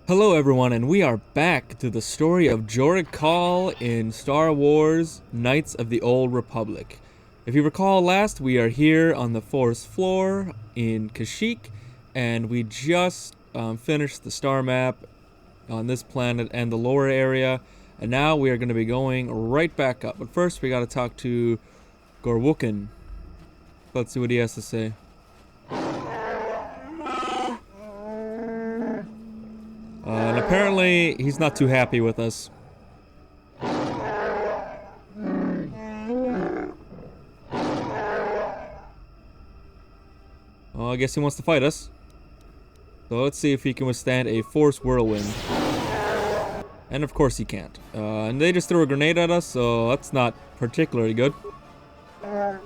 Hello everyone, and we are back to the story of Czerka in Star Wars Knights of the Old Republic. If you recall last, we are here on the 4th floor in Kashyyyk, and we just finished the star map on this planet and the lower area, and now we are going to be going right back up. But first we got to talk to Wookie. Let's see what he has to say. And apparently, he's not too happy with us. Well, I guess he wants to fight us. So let's see if he can withstand a Force Whirlwind. And of course he can't. And they just threw a grenade at us, so that's not particularly good. But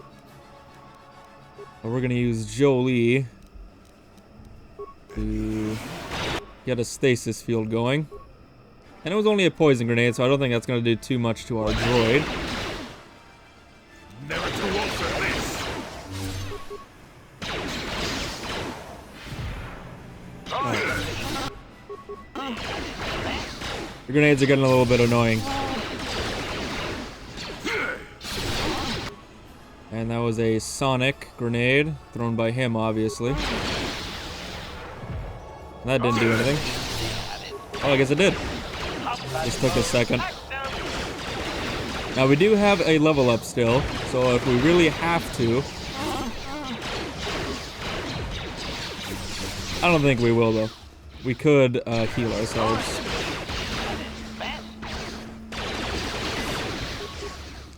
we're gonna use Jolie to get a stasis field going. And it was only a poison grenade, so I don't think that's going to do too much to our droid. Never too old for this. The grenades are getting a little bit annoying. And that was a sonic grenade, thrown by him, obviously. That didn't do anything. Oh, I guess it did. Just took a second. Now we do have a level up still, so if we really have to... I don't think we will though. We could heal ourselves.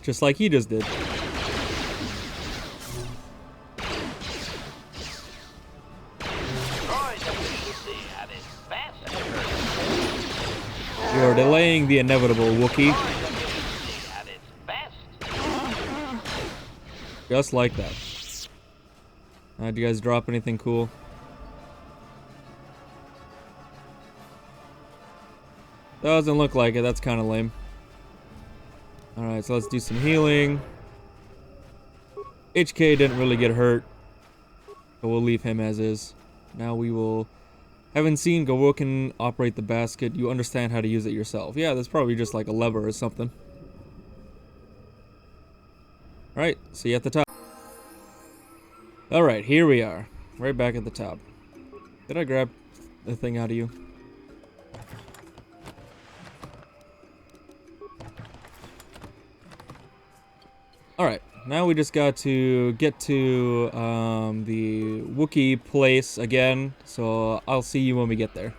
Just like he just did. You're delaying the inevitable, Wookie. Just like that. Did you guys drop anything cool? Doesn't look like it. That's kind of lame. Alright, so let's do some healing. HK didn't really get hurt, but we'll leave him as is. Now we will... Haven't seen Wookie operate the basket. You understand how to use it yourself. Yeah, there's probably just like a lever or something. Alright, see you at the top. Alright, here we are. Right back at the top. Did I grab the thing out of you? Alright, now we just got to get to the Wookiee place again, so I'll see you when we get there.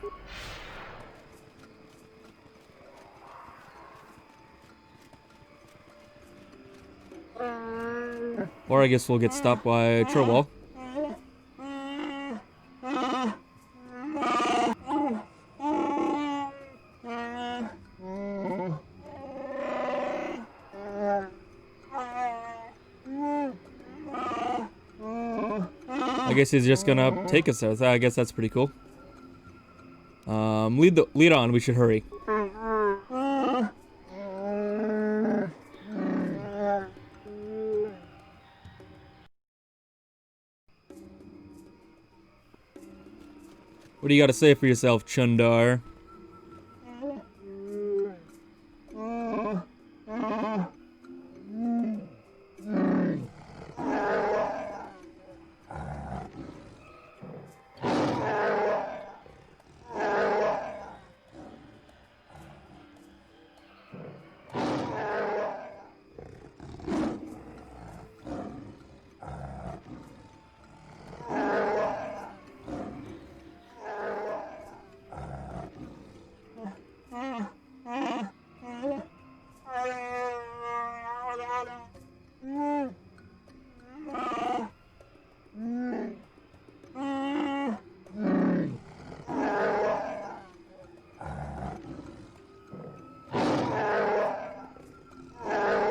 Or I guess we'll get stopped by Trowall. I guess he's just gonna take us there. I guess that's pretty cool. Lead on. We should hurry. What do you got to say for yourself, Chundar?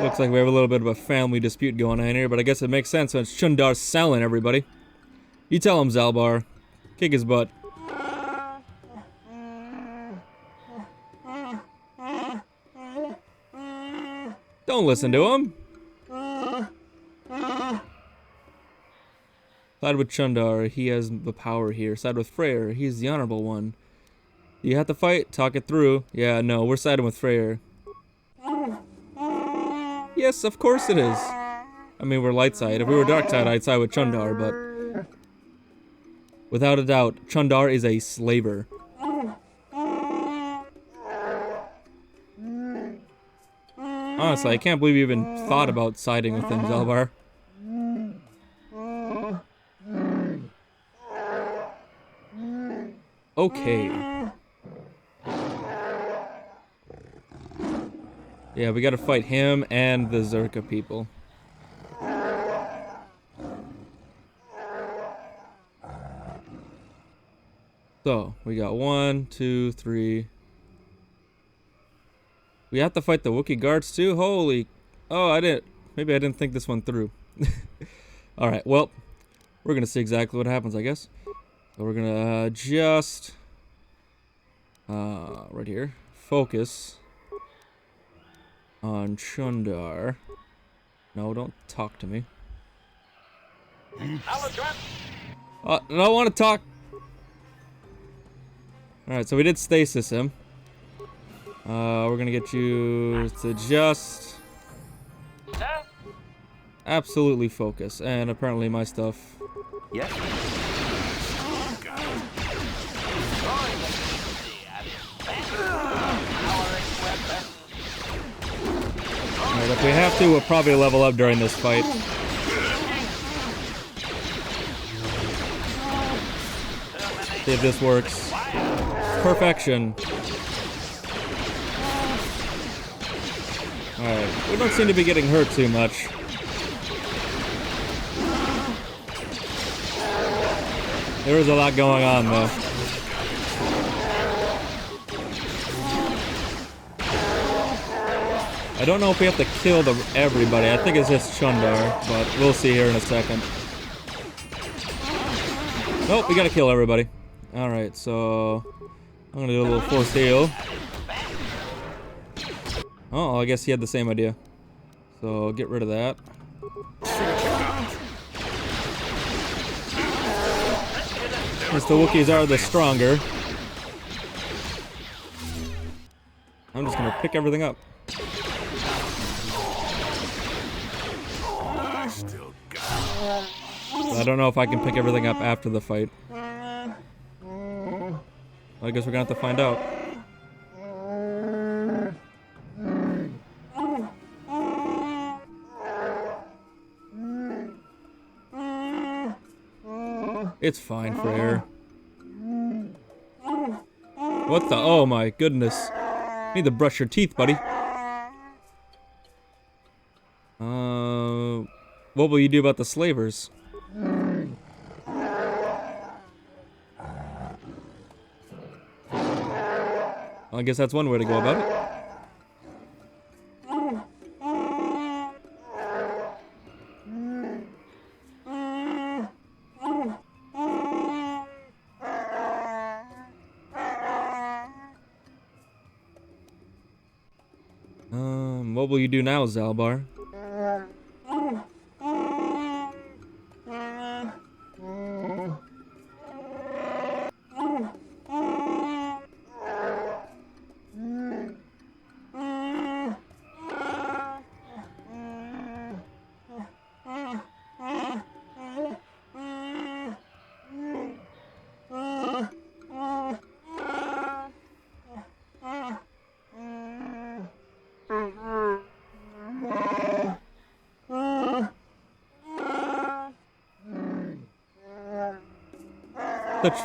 Looks like we have a little bit of a family dispute going on here, but I guess it makes sense since Chundar's selling everybody. You tell him, Zalbar. Kick his butt. Don't listen to him. Side with Chundar, he has the power here. Side with Freyr, he's the honorable one. You have to fight. Talk it through. Yeah, no, we're siding with Freyr. Yes, of course it is. I mean, we're light side. If we were dark side, I'd side with Chundar, but without a doubt, Chundar is a slaver. Honestly, I can't believe you even thought about siding with him, Zelvar. Okay. Yeah, we gotta fight him and the Czerka people. So, we got 1, 2, 3. We have to fight the Wookiee guards too? Holy... Oh, maybe I didn't think this one through. Alright, well, we're gonna see exactly what happens, I guess. So we're gonna just... right here. Focus on Chundar. No, don't talk to me. I don't want to talk. Alright, so we did stasis him. We're gonna get you to just absolutely focus, and apparently my stuff. Yeah. Alright, if we have to, we'll probably level up during this fight. See if this works. Perfection. Alright, we don't seem to be getting hurt too much. There is a lot going on, though. I don't know if we have to kill everybody. I think it's just Chundar, but we'll see here in a second. Nope, we gotta kill everybody. Alright, so... I'm gonna do a little force heal. Oh, I guess he had the same idea. So, get rid of that. Since the Wookiees are the stronger, I'm just gonna pick everything up. I don't know if I can pick everything up after the fight. I guess we're gonna have to find out. It's fine, Freyr. What the? Oh my goodness. You need to brush your teeth, buddy. What will you do about the slavers? Well, I guess that's one way to go about it. What will you do now, Zalbar? Such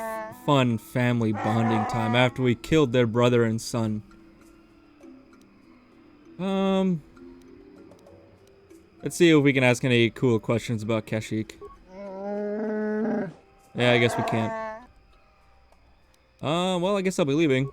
fun family bonding time after we killed their brother and son. Let's see if we can ask any cool questions about Kashyyyk. Yeah, I guess we can't. Well, I guess I'll be leaving.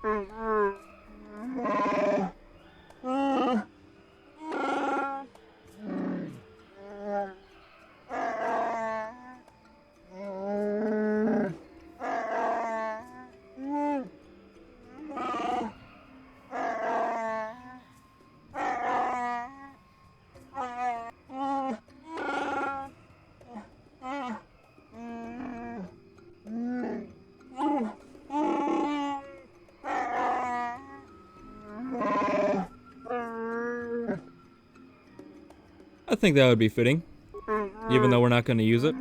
think that would be fitting, even though we're not going to use it.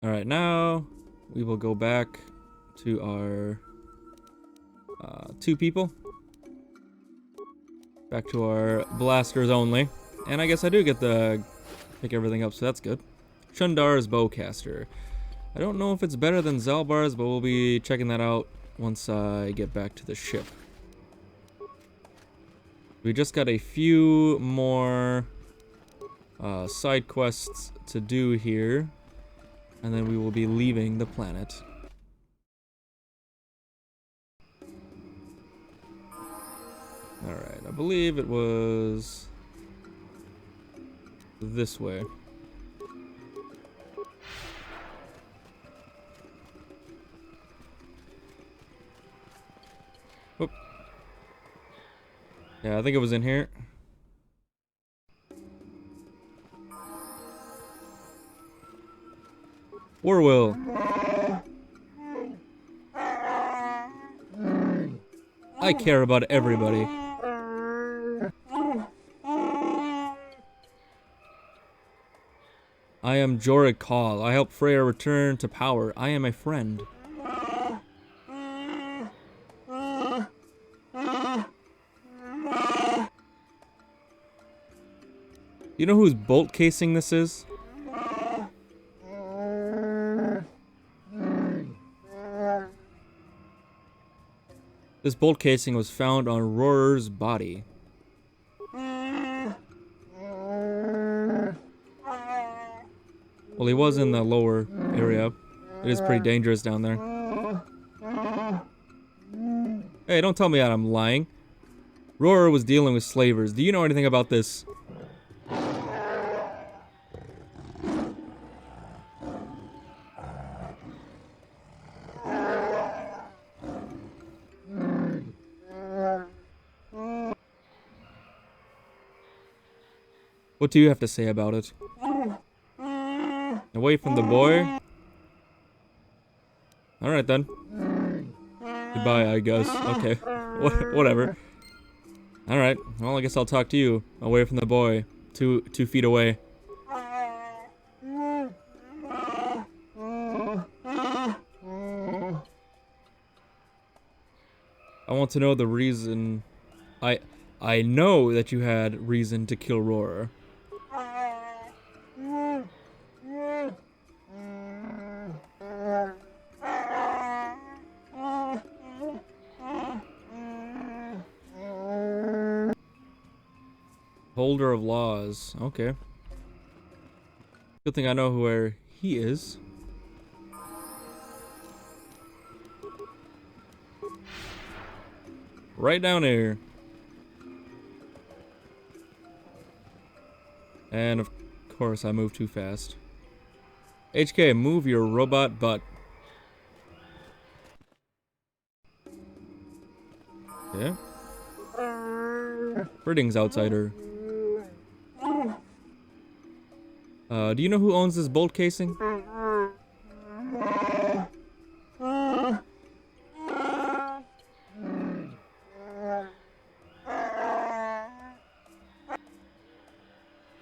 Alright, now we will go back to our 2 people. Back to our blasters only. And I guess I do get to pick everything up, so that's good. Shundar's Bowcaster. I don't know if it's better than Zalbar's, but we'll be checking that out once I get back to the ship. We just got a few more side quests to do here. And then we will be leaving the planet. Alright, I believe it was this way. Oop. Yeah, I think it was in here. Warwill. I care about everybody. I am Jorah Call. I help Freya return to power. I am a friend. You know whose bolt casing this is? This bolt casing was found on Roar's body. Well, he was in the lower area. It is pretty dangerous down there. Hey, don't tell me that I'm lying. Roar was dealing with slavers. Do you know anything about this? What do you have to say about it? Away from the boy? Alright then. Goodbye, I guess. Okay. Whatever. Alright. Well, I guess I'll talk to you. Away from the boy. 2 feet away. I want to know the reason. I know that you had reason to kill Roar. Holder of laws. Okay. Good thing I know where he is. Right down here. And of course I moved too fast. HK, move your robot butt. Okay. Greetings, outsider. Do you know who owns this bolt casing? I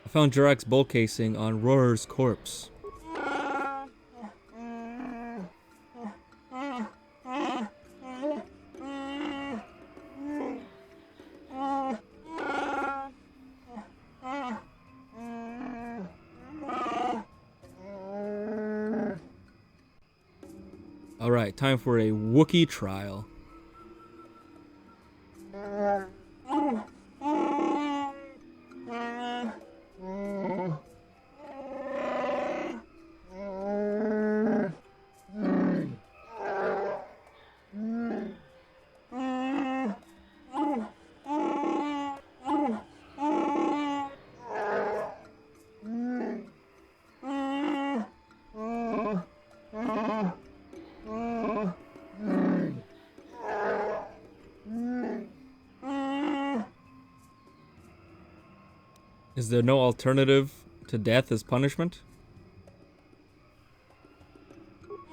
found Jarek's bolt casing on Roar's corpse. Alright, time for a Wookie Trial. Is there no alternative to death as punishment?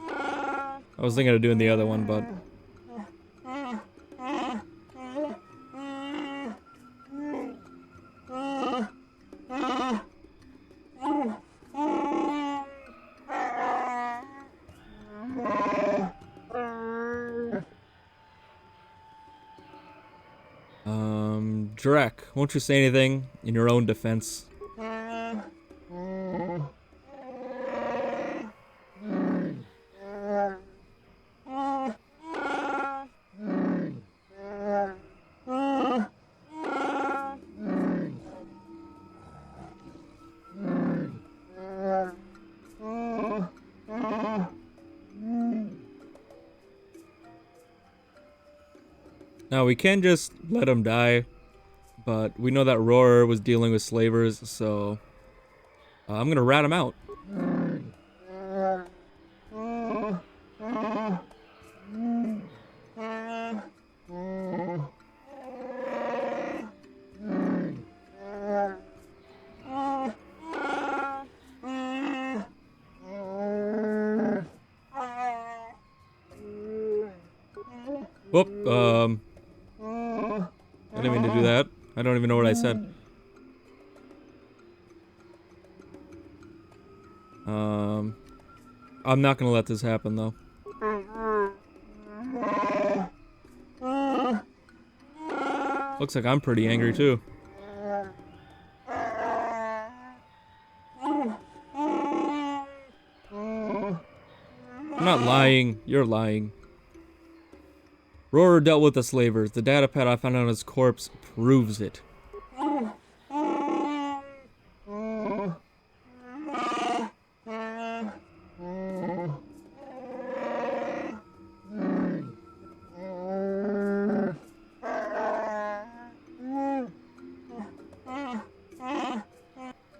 I was thinking of doing the other one, but... Czerka, won't you say anything in your own defense? Now, we can just let him die, but we know that Roar was dealing with slavers, so I'm gonna rat him out. Whoop, I didn't mean to do that. I don't even know what I said. I'm not gonna let this happen, though. Looks like I'm pretty angry, too. I'm not lying. You're lying. Roar dealt with the slavers. The data pad I found on his corpse proves it.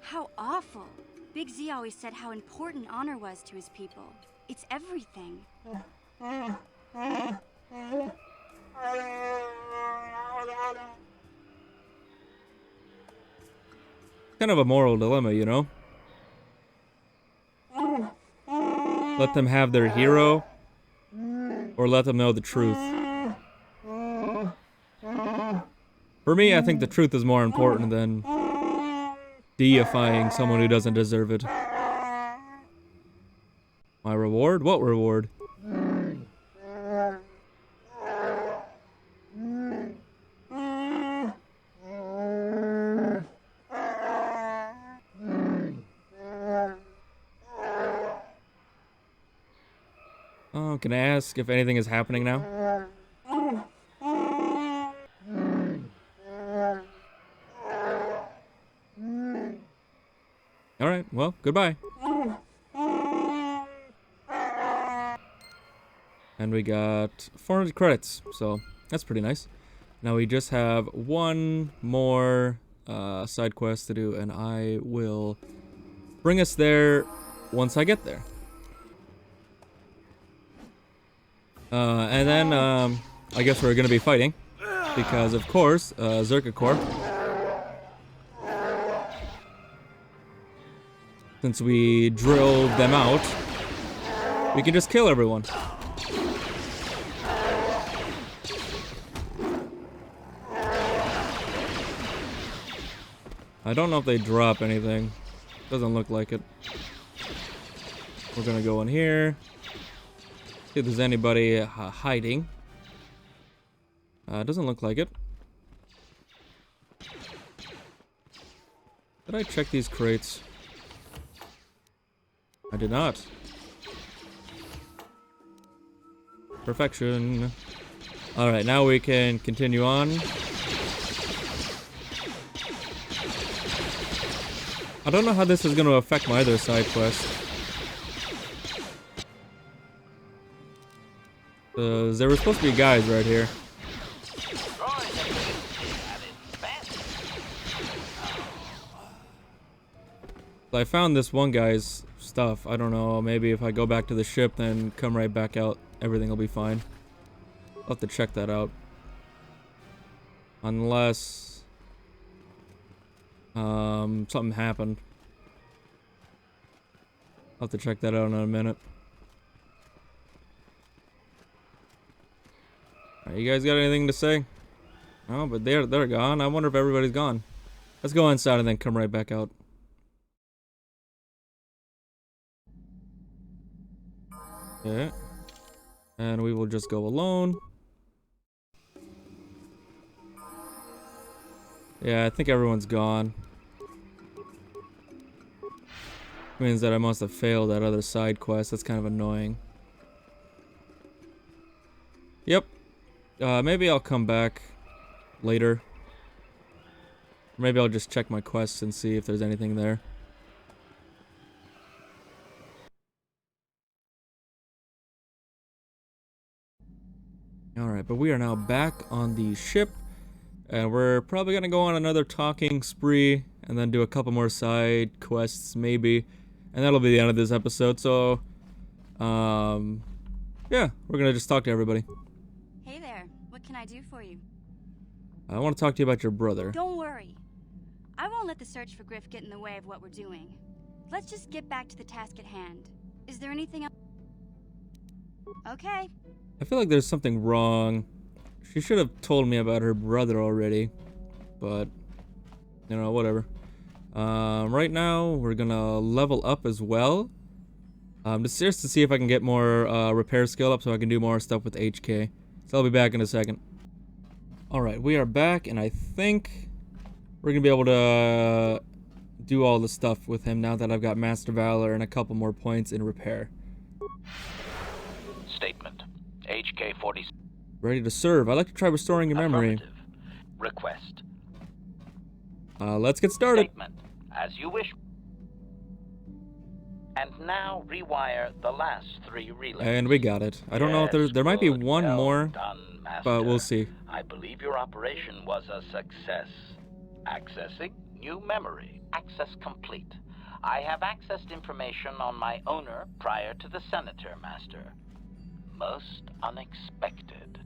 How awful. Big Z always said how important honor was to his people. It's everything. Kind of a moral dilemma, you know? Let them have their hero, or let them know the truth. For me, I think the truth is more important than deifying someone who doesn't deserve it. My reward? What reward? Oh, can I ask if anything is happening now? Alright, well, goodbye. And we got 400 credits, so that's pretty nice. Now we just have one more side quest to do, and I will bring us there once I get there. And then I guess we're gonna be fighting, because of course, Czerka Corps. Since we drilled them out, we can just kill everyone. I don't know if they drop anything. Doesn't look like it. We're gonna go in here. See if there's anybody hiding. Doesn't look like it. Did I check these crates? I did not. Perfection. Alright, now we can continue on. I don't know how this is going to affect my other side quest. There were supposed to be guys right here. I found this one guy's stuff. I don't know, maybe if I go back to the ship then come right back out, everything will be fine. I'll have to check that out. Unless... Something happened. I'll have to check that out in a minute. Alright, you guys got anything to say? Oh, but they're gone. I wonder if everybody's gone. Let's go inside and then come right back out. Okay. And we will just go alone. Yeah, I think everyone's gone. Means that I must have failed that other side quest. That's kind of annoying. Yep. Maybe I'll come back later. Maybe I'll just check my quests and see if there's anything there. Alright, but we are now back on the ship. And we're probably gonna go on another talking spree. And then do a couple more side quests, maybe. And that'll be the end of this episode, so... yeah, we're gonna just talk to everybody. Hey there, what can I do for you? I want to talk to you about your brother. Don't worry. I won't let the search for Griff get in the way of what we're doing. Let's just get back to the task at hand. Is there anything else? Okay. I feel like there's something wrong. She should have told me about her brother already. But, you know, whatever. Right now, we're gonna level up as well. Just to see if I can get more repair skill up so I can do more stuff with HK. So I'll be back in a second. Alright, we are back, and I think we're gonna be able to do all the stuff with him now that I've got Master Valor and a couple more points in repair. Statement. HK-40... Ready to serve. I'd like to try restoring your memory. Request. Let's get started. Statement. As you wish. And now rewire the last 3 relays. And we got it. I don't know if there might be one well more, done, Master. but we'll see. I believe your operation was a success. Accessing new memory. Access complete. I have accessed information on my owner prior to the Senator, Master. Most unexpected.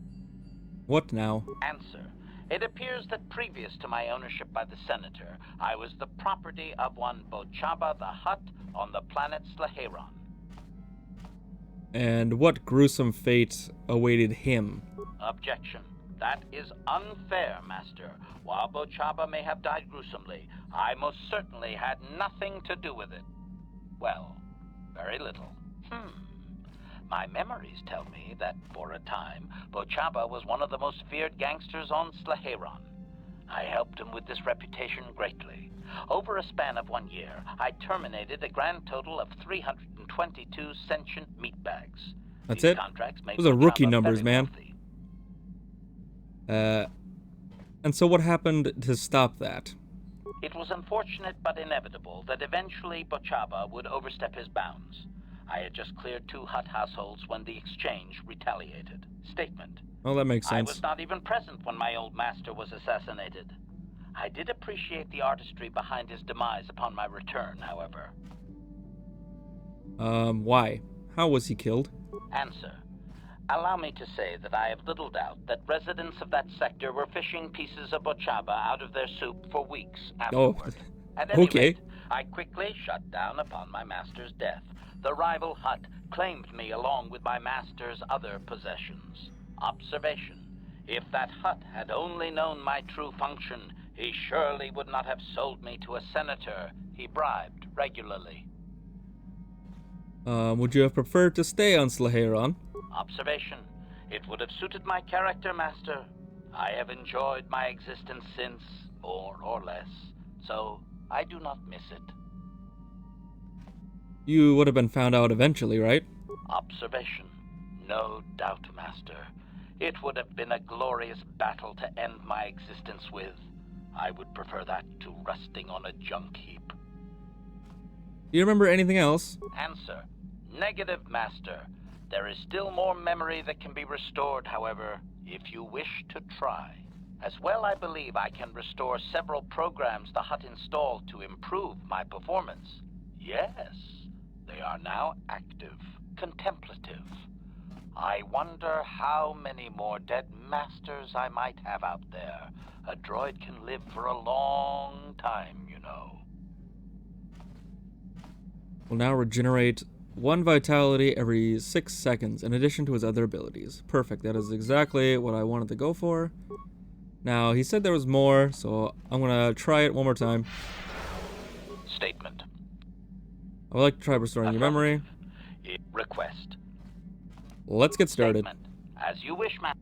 What now? Answer. It appears that previous to my ownership by the Senator, I was the property of one Bochaba the Hutt on the planet Slaheron. And what gruesome fate awaited him? Objection. That is unfair, Master. While Bochaba may have died gruesomely, I most certainly had nothing to do with it. Well, very little. My memories tell me that, for a time, Bochaba was one of the most feared gangsters on Slaheron. I helped him with this reputation greatly. Over a span of 1 year, I terminated a grand total of 322 sentient meatbags. That's These it? contracts made Those are rookie Bochaba numbers, very man. wealthy. And so what happened to stop that? It was unfortunate but inevitable that eventually Bochaba would overstep his bounds. I had just cleared 2 Hutt households when the exchange retaliated. Statement. Well, that makes sense. I was not even present when my old master was assassinated. I did appreciate the artistry behind his demise upon my return, however. Why? How was he killed? Answer. Allow me to say that I have little doubt that residents of that sector were fishing pieces of Bochaba out of their soup for weeks afterward. At any okay. rate, I quickly shut down upon my master's death. The rival Hutt claimed me along with my master's other possessions. Observation. If that Hutt had only known my true function, he surely would not have sold me to a senator he bribed regularly. Would you have preferred to stay on Slaheron? Observation. It would have suited my character, Master. I have enjoyed my existence since, more or less, so I do not miss it. You would have been found out eventually, right? Observation. No doubt, Master. It would have been a glorious battle to end my existence with. I would prefer that to rusting on a junk heap. Do you remember anything else? Answer. Negative, Master. There is still more memory that can be restored, however, if you wish to try. As well, I believe I can restore several programs the Hutt installed to improve my performance. Yes, they are now active, contemplative. I wonder how many more dead masters I might have out there. A droid can live for a long time, you no. Will now regenerate 1 vitality every 6 seconds, in addition to his other abilities. Perfect, that is exactly what I wanted to go for. Now, he said there was more, so I'm gonna try it one more time. Statement. I would like to try restoring your memory. Request. Let's get started. Statement. As you wish, ma'am.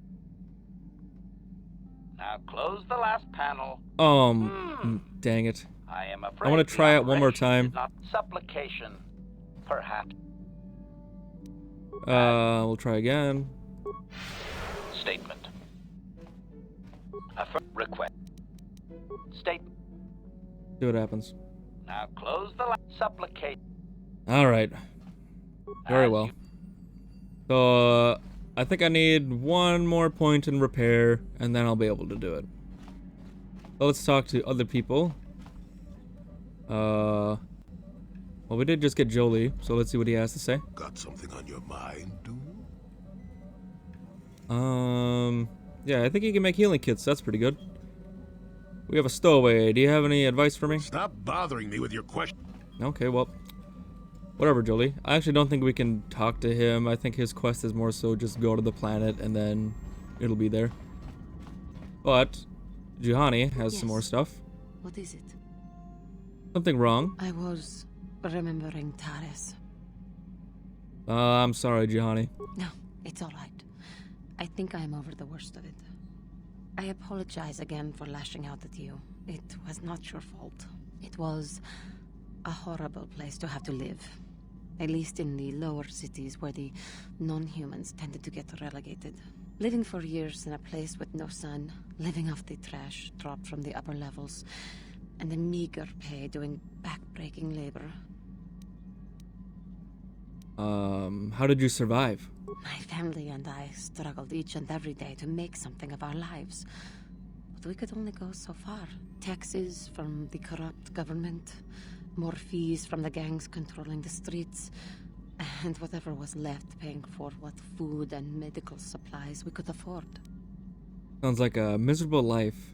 Now close the last panel. Dang it. I am afraid I want to try the it one more operation time. is not supplication, perhaps. We'll try again. Statement. Request. Statement. See what happens. Now close the supplicate. Alright. Very well. So, I think I need 1 more point in repair, and then I'll be able to do it. So let's talk to other people. Well, we did just get Jolie, so let's see what he has to say. Got something on your mind, do you? Yeah, I think he can make healing kits. That's pretty good. We have a stowaway. Do you have any advice for me? Stop bothering me with your question. Okay, well, whatever, Jolie. I actually don't think we can talk to him. I think his quest is more so just go to the planet and then it'll be there. But Juhani has some more stuff. What is it? Something wrong. I was remembering Taris. I'm sorry, Juhani. No, it's all right. I think I'm over the worst of it. I apologize again for lashing out at you. It was not your fault. It was a horrible place to have to live. At least in the lower cities where the non-humans tended to get relegated. Living for years in a place with no sun, living off the trash dropped from the upper levels, and the meager pay doing back-breaking labor. How did you survive? My family and I struggled each and every day to make something of our lives. But we could only go so far. Taxes from the corrupt government, more fees from the gangs controlling the streets, and whatever was left paying for what food and medical supplies we could afford. Sounds like a miserable life.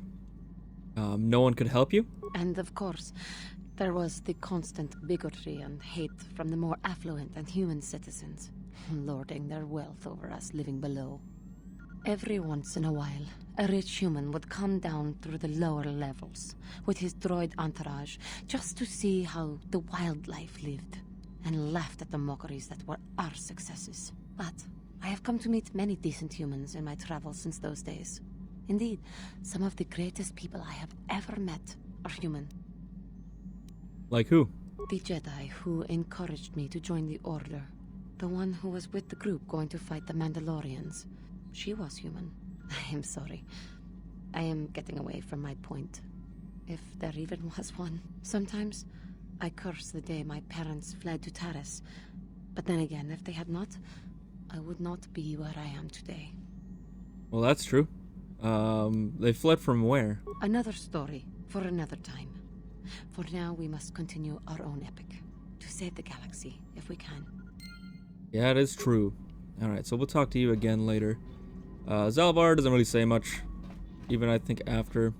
No one could help you? And of course, there was the constant bigotry and hate from the more affluent and human citizens, lording their wealth over us living below. Every once in a while, a rich human would come down through the lower levels with his droid entourage just to see how the wildlife lived, and laughed at the mockeries that were our successes. But I have come to meet many decent humans in my travels since those days. Indeed, some of the greatest people I have ever met are human. Like who? The Jedi who encouraged me to join the Order. The one who was with the group going to fight the Mandalorians. She was human. I am sorry. I am getting away from my point. If there even was one. Sometimes I curse the day my parents fled to Taris. But then again, if they had not, I would not be where I am today. Well, that's true. They fled from where? Another story for another time. For now, we must continue our own epic. To save the galaxy, if we can. Yeah, it is true. Alright, so we'll talk to you again later. Zalbar doesn't really say much, even I think after.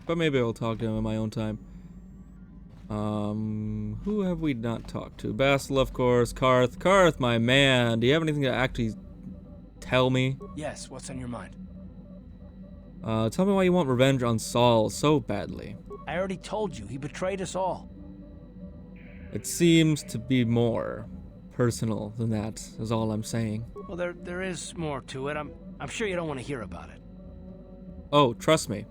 But maybe I'll talk to him in my own time. Who have we not talked to? Basil, of course. Karth. Karth, my man. Do you have anything to actually tell me? Yes, what's on your mind? Tell me why you want revenge on Saul so badly. I already told you, he betrayed us all. It seems to be more personal than that, is all I'm saying. Well, there is more to it. I'm sure you don't want to hear about it. Oh, trust me.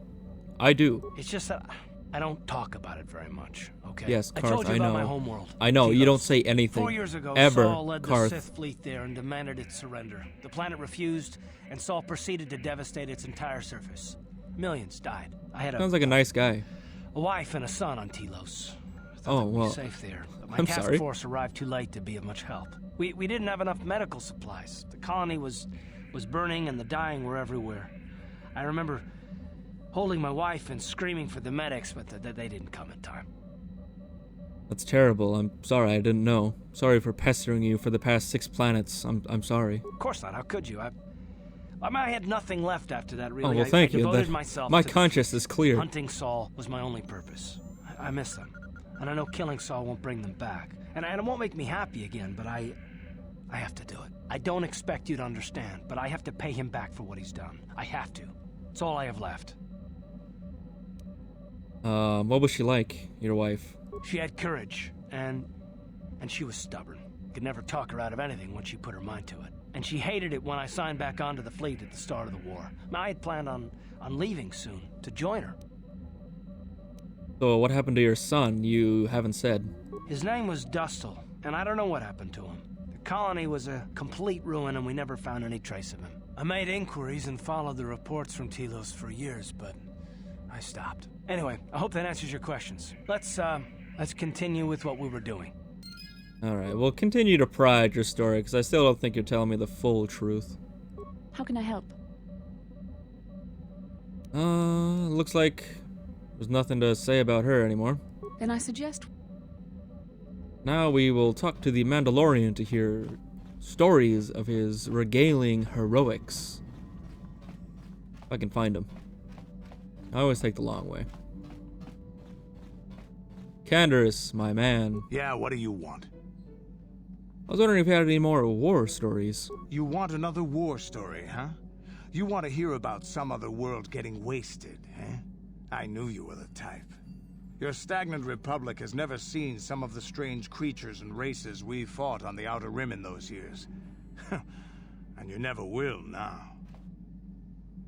I do. It's just that I don't talk about it very much, okay? Yes, I Karth, told you I about know. my homeworld. I know, you Telos. don't say anything. 4 years ago, ever, Saul led the Karth. Sith fleet there and demanded its surrender. The planet refused, and Saul proceeded to devastate its entire surface. Millions died. I had Sounds like a nice guy. a wife and a son on Telos. I thought Oh, that we'd be well, safe there, but my I'm task sorry. force arrived too late to be of much help. We didn't have enough medical supplies. The colony was burning and the dying were everywhere. I remember holding my wife and screaming for the medics, but they didn't come in time. That's terrible. I'm sorry, I didn't know. Sorry for pestering you for the past 6 planets. I'm sorry. Of course not. How could you? I had nothing left after that, really. Oh, well, thank I you. devoted myself My to conscience is clear. hunting Saul was my only purpose. I miss them. And I know killing Saul won't bring them back. And it won't make me happy again, but I have to do it. I don't expect you to understand, but I have to pay him back for what he's done. I have to. It's all I have left. What was she like, your wife? She had courage, and she was stubborn. Could never talk her out of anything once she put her mind to it. And she hated it when I signed back onto the fleet at the start of the war. I had planned on leaving soon, to join her. So what happened to your son? You haven't said. His name was Dustle, and I don't know what happened to him. The colony was a complete ruin, and we never found any trace of him. I made inquiries and followed the reports from Telos for years, but I stopped. Anyway, I hope that answers your questions. Let's continue with what we were doing. Alright, we'll continue to pry at your story, because I still don't think you're telling me the full truth. How can I help? Looks like there's nothing to say about her anymore. Then I suggest... Now we will talk to the Mandalorian to hear stories of his regaling heroics. If I can find him. I always take the long way. Canderous, my man. Yeah, what do you want? I was wondering if you had any more war stories. You want another war story, huh? You want to hear about some other world getting wasted, eh? I knew you were the type. Your stagnant republic has never seen some of the strange creatures and races we fought on the Outer Rim in those years. And you never will now.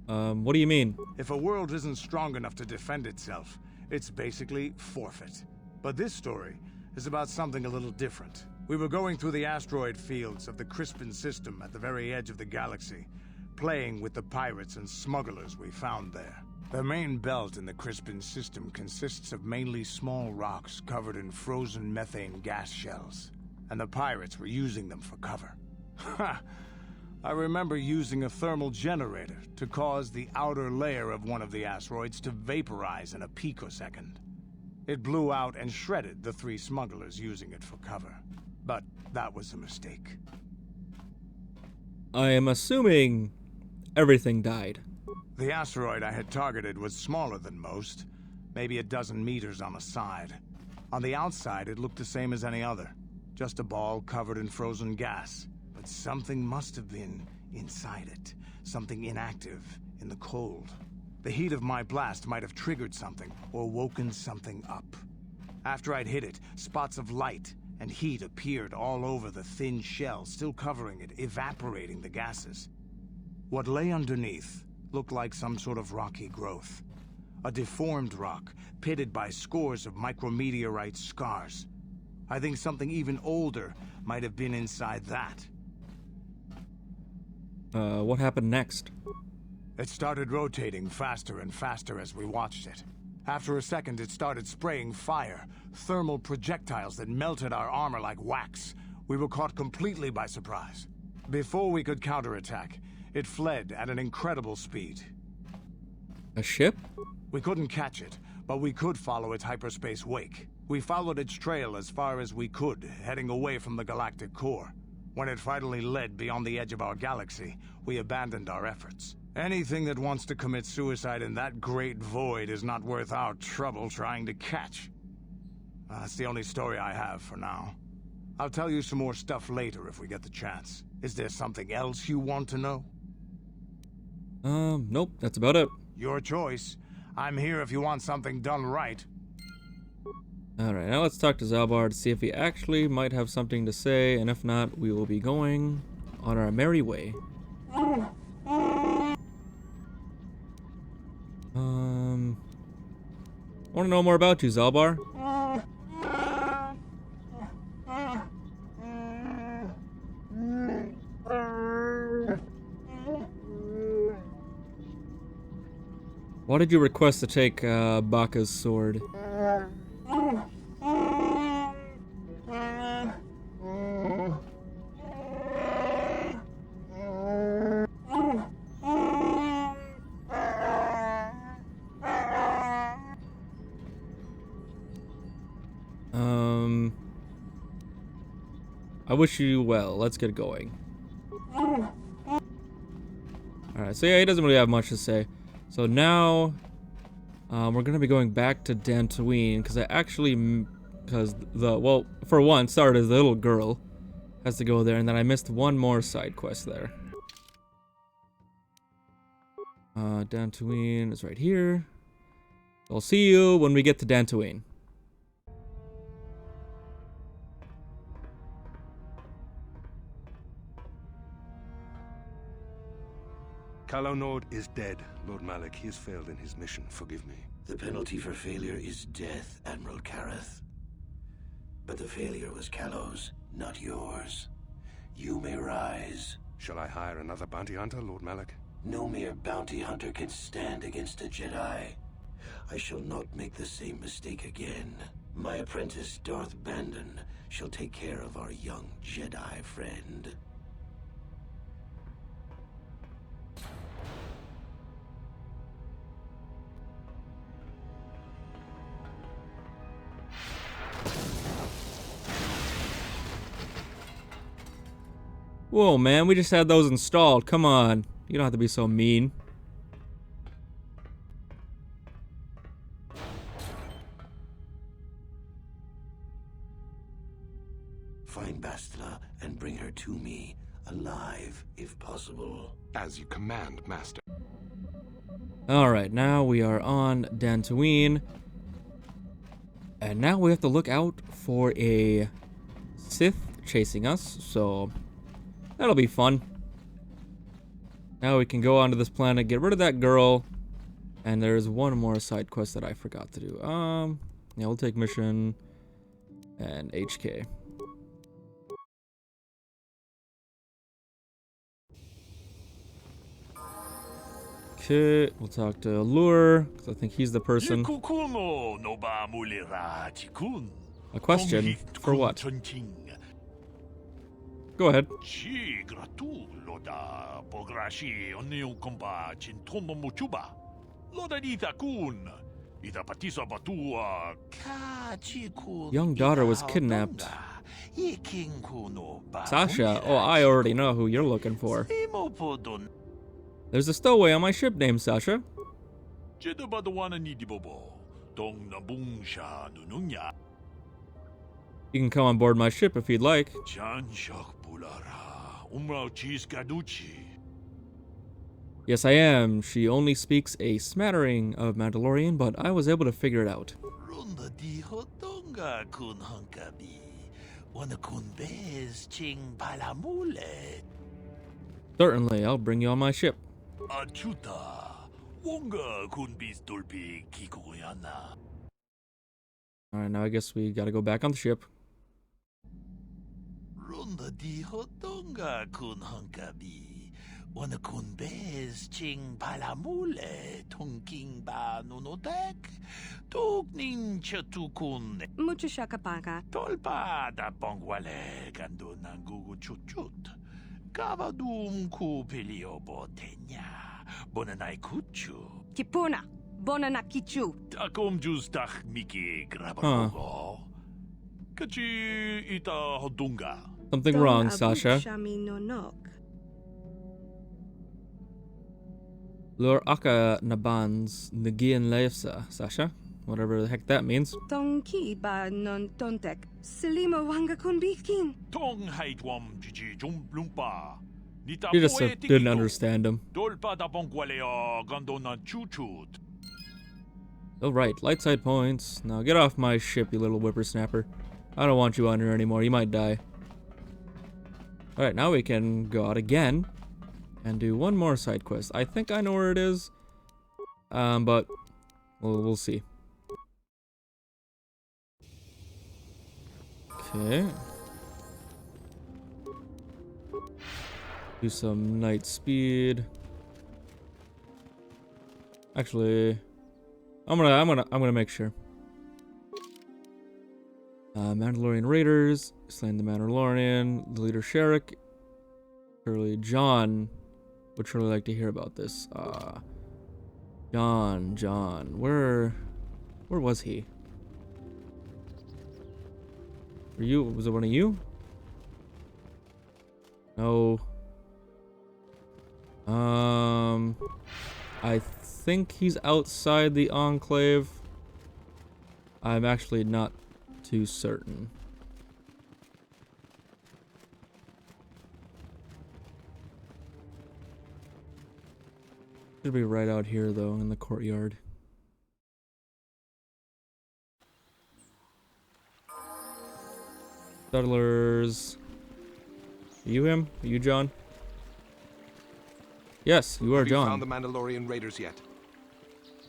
What do you mean? If a world isn't strong enough to defend itself, it's basically forfeit. But this story is about something a little different. We were going through the asteroid fields of the Crispin system at the very edge of the galaxy, playing with the pirates and smugglers we found there. The main belt in the Crispin system consists of mainly small rocks covered in frozen methane gas shells, and the pirates were using them for cover. Ha! I remember using a thermal generator to cause the outer layer of one of the asteroids to vaporize in a picosecond. It blew out and shredded the 3 smugglers using it for cover. But that was a mistake. I am assuming everything died. The asteroid I had targeted was smaller than most, maybe a dozen meters on a side. On the outside, it looked the same as any other, just a ball covered in frozen gas. But something must have been inside it, something inactive in the cold. The heat of my blast might have triggered something or woken something up. After I'd hit it, spots of light and heat appeared all over the thin shell, still covering it, evaporating the gases. What lay underneath looked like some sort of rocky growth. A deformed rock, pitted by scores of micrometeorite scars. I think something even older might have been inside that. What happened next? It started rotating faster and faster as we watched it. After a second, it started spraying fire, thermal projectiles that melted our armor like wax. We were caught completely by surprise. Before we could counterattack, it fled at an incredible speed. A ship? We couldn't catch it, but we could follow its hyperspace wake. We followed its trail as far as we could, heading away from the galactic core. When it finally led beyond the edge of our galaxy, we abandoned our efforts. Anything that wants to commit suicide in that great void is not worth our trouble trying to catch. That's the only story I have for now. I'll tell you some more stuff later if we get the chance. Is there something else you want to know? Nope, that's about it. Your choice. I'm here if you want something done right. Alright, now let's talk to Zalbar to see if he actually might have something to say, and if not, we will be going on our merry way. Want to know more about you, Zalbar? Why did you request to take Baka's sword? I wish you well. Let's get going. Alright, so yeah, he doesn't really have much to say. So now, we're going to be going back to Dantooine, because I actually because well, for one, started the little girl has to go there, and then I missed one more side quest there. Dantooine is right here. I'll see you when we get to Dantooine. Kalonord is dead, Lord Malik. He has failed in his mission. Forgive me. The penalty for failure is death, Admiral Kareth. But the failure was Kalo's, not yours. You may rise. Shall I hire another bounty hunter, Lord Malik? No mere bounty hunter can stand against a Jedi. I shall not make the same mistake again. My apprentice, Darth Bandon, shall take care of our young Jedi friend. Whoa, man, we just had those installed. Come on. You don't have to be so mean. Find Bastila and bring her to me, alive, if possible. As you command, Master. Alright, now we are on Dantooine. And now we have to look out for a Sith chasing us, so that'll be fun. Now we can go onto this planet, get rid of that girl, and there's one more side quest that I forgot to do. Yeah, we'll take mission and HK. Okay, we'll talk to Lure, because I think he's the person. A question? For what? Go ahead. Young daughter was kidnapped. Sasha? Oh, I already know who you're looking for. There's a stowaway on my ship named Sasha. You can come on board my ship if you'd like. Yes, I am. She only speaks a smattering of Mandalorian, but I was able to figure it out. Certainly, I'll bring you on my ship. Alright, now I guess we gotta go back on the ship. Mucho shakapaka. Tolpa da bongwale gando nangugu chuchut. Kavadum ku pelio botenya. Bonanai kuchu. Tipuna. Bonanakichu. Takom justach miki grabago. Kachi ita hodunga. Something wrong, Sasha. Lur aka nabans nagian leifsa, Sasha. Whatever the heck that means. Tonki ba non tontek. Selimo wanga kunbikin. Tong haitwam jiji jumplumpa. You just didn't understand him. Dolpa da bongwaleo gandona chuchut. Oh right, light side points. Now get off my ship, you little whippersnapper. I don't want you on here anymore, you might die. Alright, now we can go out again and do one more side quest. I think I know where it is. But we'll see. Okay. Do some night speed. Actually, I'm gonna make sure. Mandalorian Raiders, slain the Mandalorian, the leader Czerka. Surely John would surely like to hear about this. John, where was he? Were you? Was it one of you? No. I think he's outside the Enclave. I'm actually not too certain. Should be right out here, though, in the courtyard. Settlers. Are you him? Are you John? Yes, you are Have John. you found the Mandalorian raiders yet?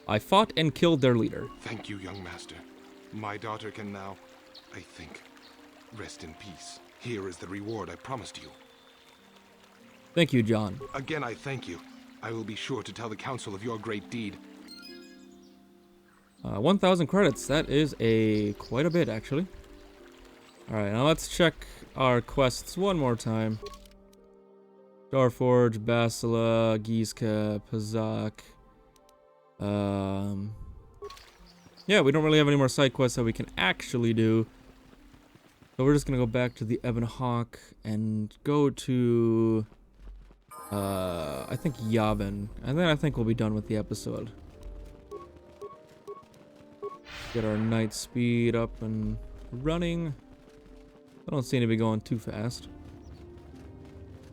I fought and killed their leader. Thank you, young master. My daughter can now, I think, rest in peace. Here is the reward I promised you. Thank you, John. Again, I thank you. I will be sure to tell the council of your great deed. 1,000 credits. That is quite a bit, actually. Alright, now let's check our quests one more time. Starforge, Basila, Gizka, Pazak. Yeah, we don't really have any more side quests that we can actually do. So we're just gonna go back to the Ebon Hawk and go to I think Yavin. And then I think we'll be done with the episode. Get our night speed up and running. I don't seem to be going too fast.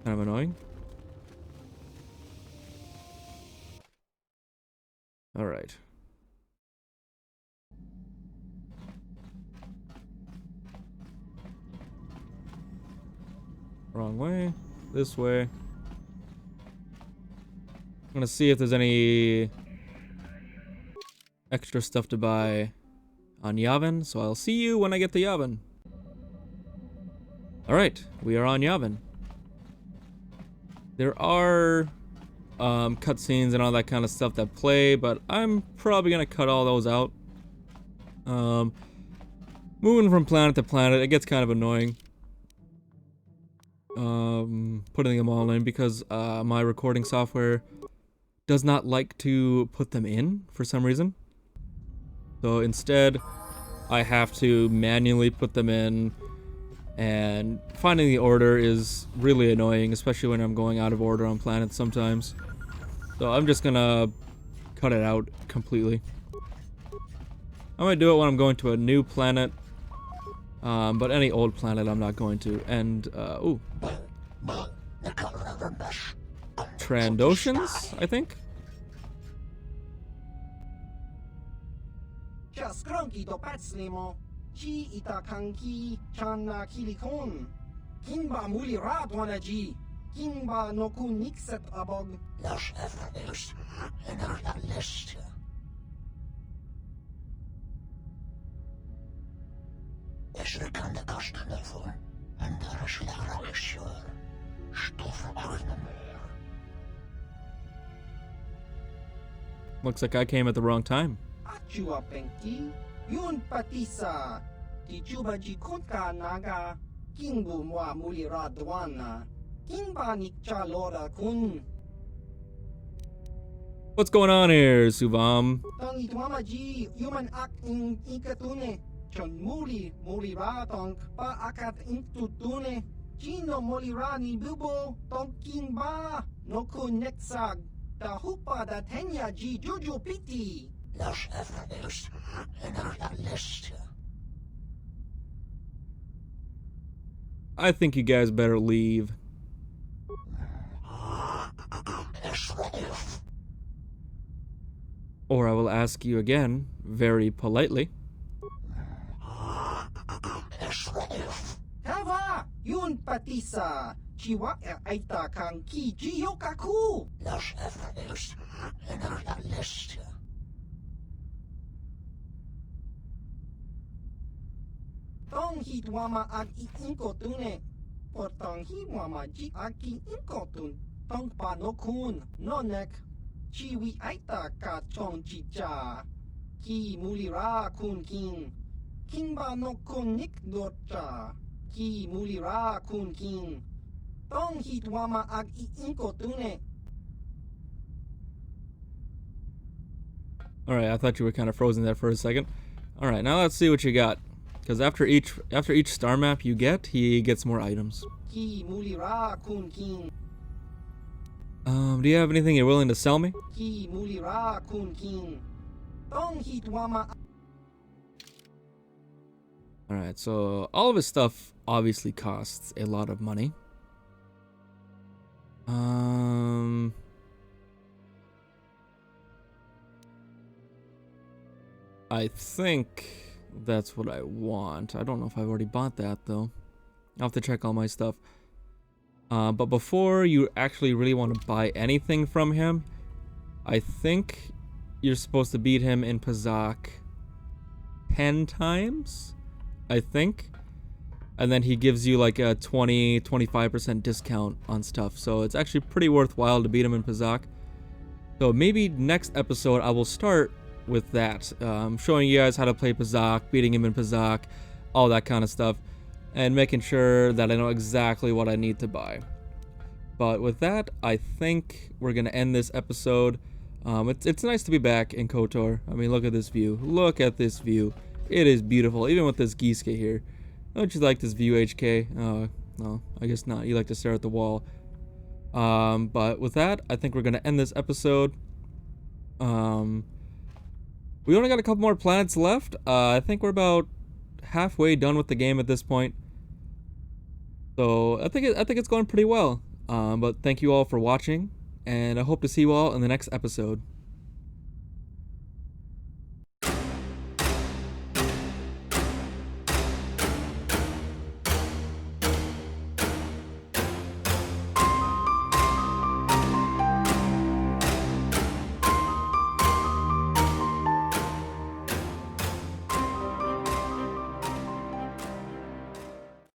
Kind of annoying. Alright. Wrong way. This way. I'm gonna see if there's any extra stuff to buy on Yavin, so I'll see you when I get to Yavin. Alright, we are on Yavin. There are cutscenes and all that kind of stuff that play, but I'm probably gonna cut all those out. Moving from planet to planet, it gets kind of annoying. Putting them all in because my recording software does not like to put them in for some reason. So instead, I have to manually put them in, and finding the order is really annoying, especially when I'm going out of order on planets sometimes. So I'm just gonna cut it out completely. I might do it when I'm going to a new planet, but any old planet I'm not going to. And, ooh. Trandoshans, I think? Looks like I came at the wrong time. What's going on here, Suvam? I think you guys better leave. Or I will ask you again, very politely. Yun patisa, chiwa aita kang ki jiyokaku. Las efforts and la list. Tong hit wama ag inko tune. Por tong hi wama ji aki inko tun. Tong pa no kun, no nek. Chiwi aita ka chong chicha. Ki mulira kun king. King ba no kun nik dorcha. Ki mulira kun king. Tong hit wama ag inko tune. Alright, I thought you were kind of frozen there for a second. Alright, now let's see what you got. Because after each star map you get, he gets more items. Ki mulira kun king. Do you have anything you're willing to sell me? Ki mulira kun king. Tong hit wama. Alright, so all of his stuff obviously costs a lot of money. I think that's what I want. I don't know if I've already bought that though. I'll have to check all my stuff. But before you actually really want to buy anything from him, I think you're supposed to beat him in Kashyyyk 10 times, I think. And then he gives you like a 20-25% discount on stuff. So it's actually pretty worthwhile to beat him in Kashyyyk. So maybe next episode I will start with that. Showing you guys how to play Kashyyyk, beating him in Kashyyyk, all that kind of stuff. And making sure that I know exactly what I need to buy. But with that, I think we're going to end this episode. It's nice to be back in KOTOR. I mean, look at this view. Look at this view. It is beautiful, even with this Kashyyyk here. Don't you like this view, HK? No, I guess not. You like to stare at the wall. But with that, I think we're going to end this episode. We only got a couple more planets left. I think we're about halfway done with the game at this point. So I think it's going pretty well. But thank you all for watching, and I hope to see you all in the next episode.